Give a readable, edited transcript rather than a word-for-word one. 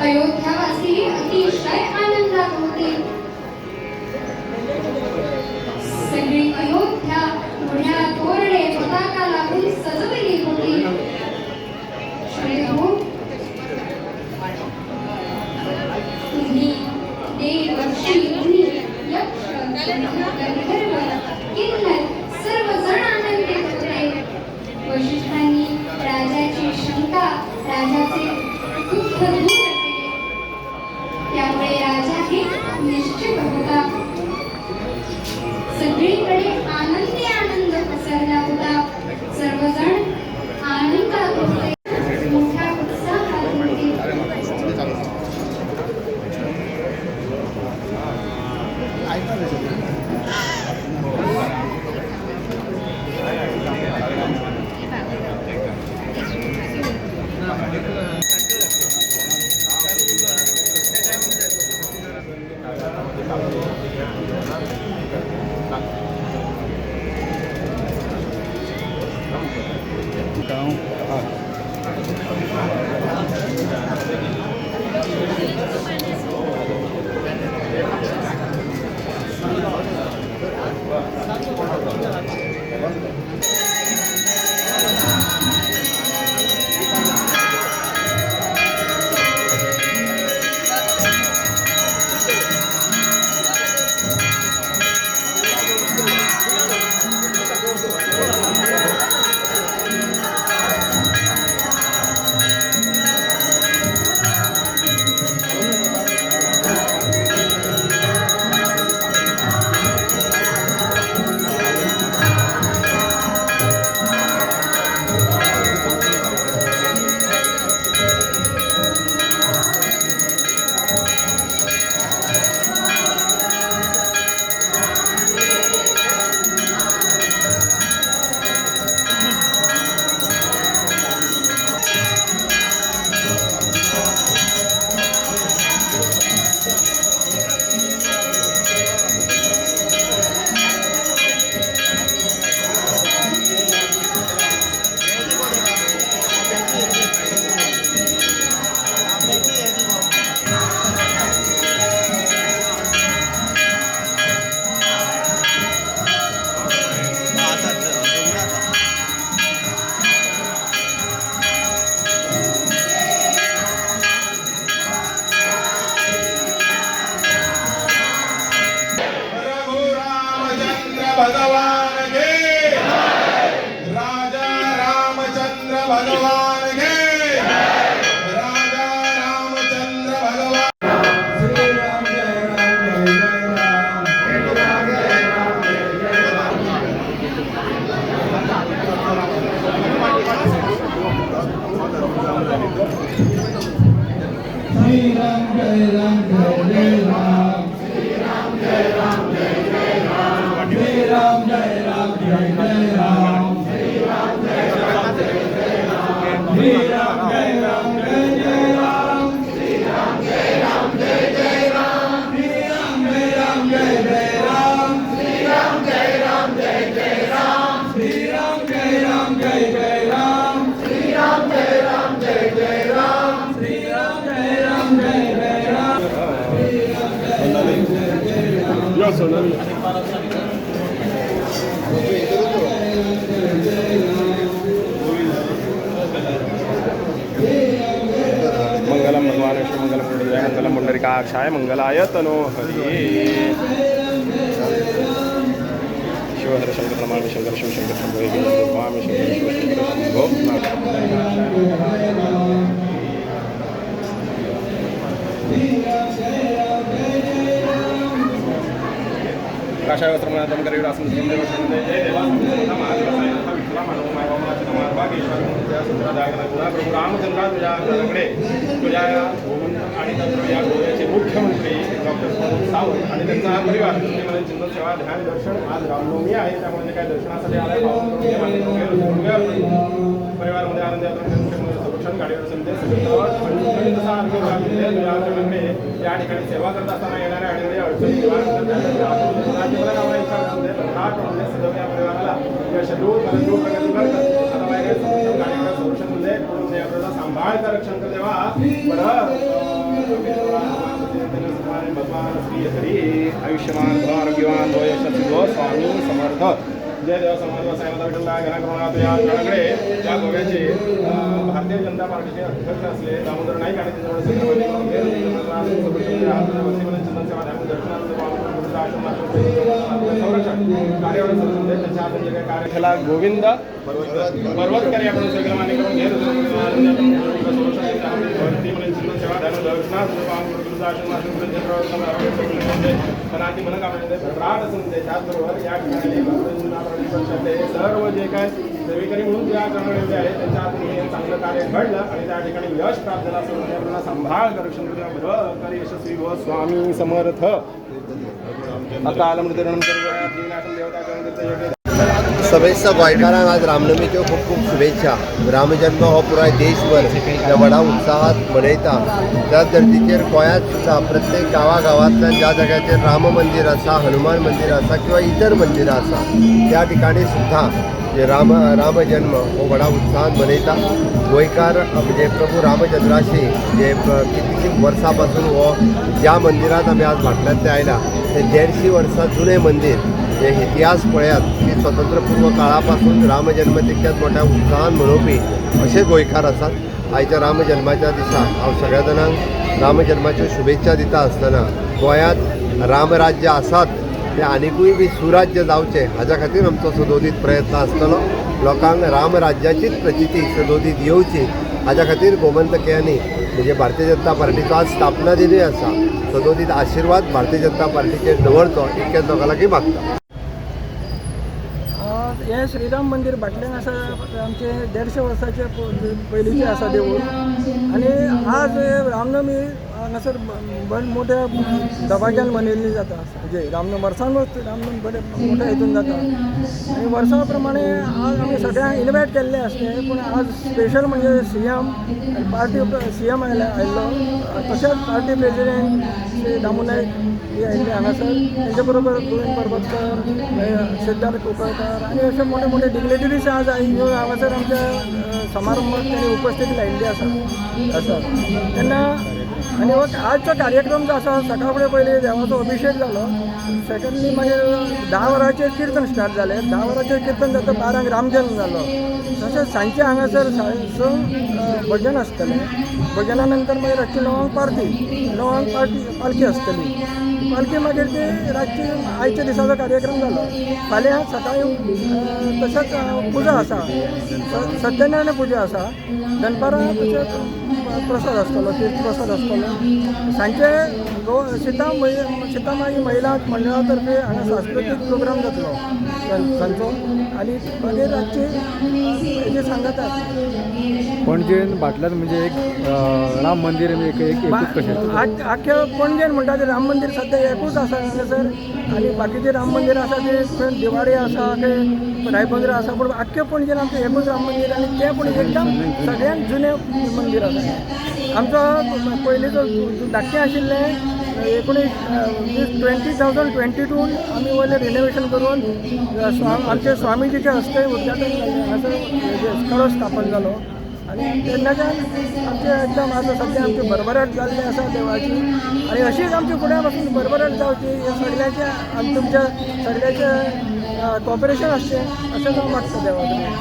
अयोध्यावासी अतिशय आनंदात होते. सगळी अयोध्या उड्या तोरणे पताका लावून सजवली होती. श्रीराम, तुम्ही देवर्षी मुनी यक्ष गंधर्व किन्नर सर्वजण आनंदित होते. वशिष्ठांनी राजाची शंका, राजाचे दुःख दूर केले. त्यामुळे राजाही निश्चित होता. सगळीकडे आनंदी आनंद पसरला होता. सर्वजण आनंदात होते, मोठ्या उत्साहात होते. भगवान के राजा रामचंद्र भगवान के राजा रामचंद्र भगवान. श्री राम जय राम जय जय राम. श्री राम जय राम जय जय राम. राम जय राम जय जय राम. श्री राम जय राम जय जय राम. श्री राम जय राम जय जय राम. श्री राम जय राम जय जय राम. श्री राम जय राम जय जय राम. श्री राम जय राम जय जय राम. श्री राम जय राम जय जय राम. श्री राम जय राम जय जय राम. श्री राम जय राम जय जय राम. श्री राम जय राम जय जय राम. मंगलम भगवान विष्णु मंगलम पुंडरीकाय मंगलम पुंडरीकाक्षाय मंगलाय तनो हरि. शिव हर शंकर नमामि शंकर शिव शंकर शंभो नमामि शंकर शिव शंकर शंभो. काषाय वस्त्रमनाथं करिविरासं सुंदरवसनं जय देवासुरं महादेवाय नमः. विठ्ठला मनोमाय वामनाची नमः. भागेश्वराच्या सुंदरदायक गुणा प्रभू रामचंद्रा तुझ्याकडे तुझ्या आणि नंतर या गोव्याचे मुख्यमंत्री डॉक्टर प्रमोद सावंत आणि त्यांचा हा परिवार मला चिंतन सेवा ध्यान दर्शन आज रामनवमी आहे त्यामुळे काय दर्शनासाठी आलाय परिवारामध्ये आनंद संरक्षण गाडीवर संदेश या ठिकाणी सेवा करत असताना येणाऱ्या अडचणी अडचणी निवारण सदैव या परिवाराला यश प्रगती करतात. आता संरक्षण करून याचा सांभाळ कर रक्षण कर देवा भगवान श्री हरी आयुष्यमान भव आरोग्यवान भव यशस्वी भव स्वामी समर्थ जय देव समर्थ साईनाथ विठ्ठला घराघरात या गणाकडे या गोव्याचे भारतीय जनता पार्टीचे अध्यक्ष असले दामोदर नाईक आणि कार्यशाला गोविंद पर्वतकर याकडून सगळं मान्य करून घेत सेवा धर्म दर्शना त्याचबरोबर या ठिकाणी सर्व जे काय सेवेकरी म्हणून ज्या गणवेले आहेत त्यांच्या हातून चांगलं कार्य घडलं आणि त्या ठिकाणी यश प्राप्त झालं असं आपल्याला सांभाळ करेक्शन कर यशस्वी व स्वामी समर्थ आता सगळ्या गोंयकारांक आज रामनमीच्यो खूब खूब शुभेच्छा. रामजन्म हो पुराय देशभर त्या व्हडा उत्साहात मनयता. त्याच धर्तीचेर गोंयांत सुद्दां प्रत्येक गांवांतल्यान ज्या जाग्याचेर राम मंदिर आसा, हनुमान मंदिर आसा किंवा इतर मंदिरां आसा त्या ठिकाणी सुद्दां जे राम जन्म हो व्हडा उत्साहात मनयता. गोंयकार म्हणजे प्रभू रामचंद्राशी जे कितलीशीं वर्सां पासून हो ज्या मंदिरांत आमी आज भाटल्यांतले आयला ते 150 वर्सां जुने मंदिर. हे इतिहास पळयात की स्वतंत्रपूर्व काळापासून रामजन्म तितक्याच मोठ्या उत्साहान मनोवपी असे गोंयकार आसात. आयच्या रामजन्माच्या दिसा हांव सगळ्या जाणांक रामजन्माच्यो शुभेच्छा दिता आसतना गोंयांत रामराज्य आसात ते आनिकूय बी सुराज्य जावचें हाच्या खातीर आमचो सदोदीत प्रयत्न आसतलो. लोकांक रामराज्याचीच प्रचिती सदोदीत येवची हाच्या खातीर गोमंतक्यांनी म्हणजे भारतीय जनता पार्टीचो आज स्थापना दिली आसा. सदोदीत आशिर्वाद भारतीय जनता पार्टीचेर दवरचो इतक्याच लोकां लागीं मागता. हे श्रीराम मंदिर भाटल्यान आसा आमचे 150 वर्साचे पयलींचे आसा देवूळ आनी आज रामनमी हांगासर बरें मोठ्या दबाज्यान मनयल्ली जाता. म्हणजे रामनमी वर्सांनूच रामनमी बरें मोठ्या हितून जाता आनी वर्सां प्रमाणे आज आमी सगळ्यांक इन्वायट केल्ले आसले पूण आज स्पेशल म्हणजे CM आयिल्लो तशेंच पार्टी प्रेसिडेंट श्री दामू नायक हे आयिल्ले हांगासर. तेंचे बरोबर गोविंद पर्वतकर, सिद्धार्थ कुंकळकार आनी अशे मोठे मोठे डिग्नेटरीज आज हांगासर आमच्या समारंभात त्यांनी उपस्थिती लायिल्ली आसा. तेन्ना आनी आजचो कार्यक्रम जो आसा सकाळ फुडें पयलीं देवाचो अभिशेक जालो. सेकंडली मागीर 10 वरांचेर किर्तन स्टार्ट जालें. 10 वरांचेर किर्तन जाता 12 रामजन्म जालो. तशेंच सांजचे हांगासर 9 भजन आसतलें. भजना नंतर मागीर रातची 9 पालखी आसतली. पालखी मागीर ती रातची आयच्या दिसाचो कार्यक्रम जालो. फाल्यां सकाळीं तशेंच पुजा आसा, सत्यनारायण पुजा आसा. दनपारां तशेंच प्रसाद आसतलो, तीर्थ प्रसाद आसतलो. सांजचे सीतामाई महिला मंडळा तर्फे हांगा सांस्कृतीक प्रोग्राम जातलो तांचो आनी मागीर रातची हेजी सांगतात. पणजेन भाटल्यात म्हणजे एक राम मंदिर एकूच कशें आख्या पणजेन म्हणटा ते राम मंदिर सद्या एकूच आसा हांगासर आनी बाकीचे राम मंदिर आसा ते खंय दिवाडी आसा खंय रायबंद्रा आसा पूण आख्या पणजेन आमचें एकूच राम मंदिर आनी तें पूण एकदम सगळ्यांत जुनें मंदिर आसा. आमचो पयलींचो धाकटें आशिल्लें 2022 आमी वयलें रिनोवेशन करून आमचे स्वामीजीचे हस्ते उद्घाटन हांगासर कळस स्थापन जालो आनी तेन्नाच्यान आमचे एकदम आतां सद्या आमची भरभराट जाल्ली आसा देवाची आनी अशीच आमची फुडें पासून भरभराट जावची हे सगळ्याचें आनी तुमच्या सगळ्याचें कॉपरेशन आसचें अशें हांव मागता देवा.